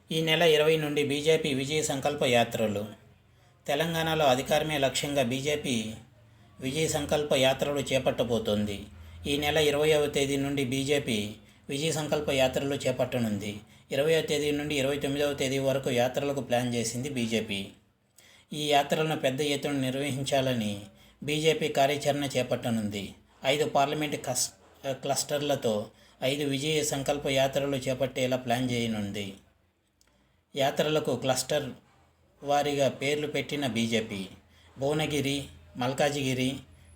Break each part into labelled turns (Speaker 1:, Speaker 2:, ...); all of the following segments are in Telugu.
Speaker 1: ఈ నెల 20 నుండి బీజేపీ విజయ సంకల్ప యాత్రలు. తెలంగాణలో అధికారమే లక్ష్యంగా బీజేపీ విజయ సంకల్ప యాత్రలు చేపట్టబోతోంది. ఈ నెల 20వ తేదీ నుండి బీజేపీ విజయ సంకల్ప యాత్రలు చేపట్టనుంది. 20వ తేదీ నుండి 29వ తేదీ వరకు యాత్రలకు ప్లాన్ చేసింది బీజేపీ. ఈ యాత్రలను పెద్ద ఎత్తున నిర్వహించాలని బీజేపీ కార్యాచరణ చేపట్టనుంది. 5 పార్లమెంటు క్లస్టర్లతో 5 విజయ సంకల్ప యాత్రలు చేపట్టేలా ప్లాన్ చేయనుంది. యాత్రలకు క్లస్టర్ వారీగా పేర్లు పెట్టిన బీజేపీ భువనగిరి, మల్కాజిగిరి,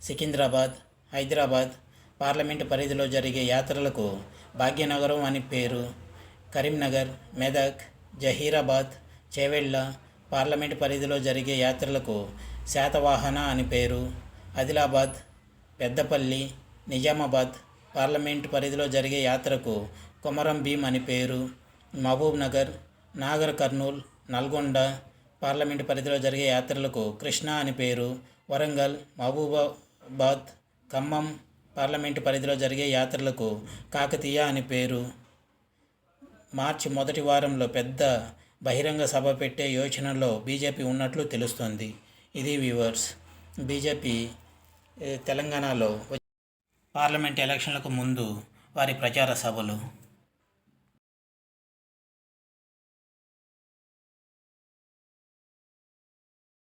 Speaker 1: సికింద్రాబాద్, హైదరాబాద్ పార్లమెంటు పరిధిలో జరిగే యాత్రలకు భాగ్యనగరం అని పేరు, కరీంనగర్, మెదక్, జహీరాబాద్, చేవెళ్ళ పార్లమెంటు పరిధిలో జరిగే యాత్రలకు శాతవాహన అని పేరు, ఆదిలాబాద్, పెద్దపల్లి, నిజామాబాద్ పార్లమెంటు పరిధిలో జరిగే యాత్రకు కొమరం భీం అని పేరు, మహబూబ్ నగర్, నాగర్ కర్నూల్, నల్గొండ పార్లమెంటు పరిధిలో జరిగే యాత్రలకు కృష్ణా అని పేరు, వరంగల్, మహబూబాబాద్, ఖమ్మం పార్లమెంటు పరిధిలో జరిగే యాత్రలకు కాకతీయ అని పేరు. మార్చి మొదటి వారంలో పెద్ద బహిరంగ సభ పెట్టే యోచనలో బీజేపీ ఉన్నట్లు తెలుస్తోంది. ఇది వ్యూవర్స్, బీజేపీ తెలంగాణలో పార్లమెంట్ ఎలక్షన్లకు ముందు వారి ప్రచార సభలు.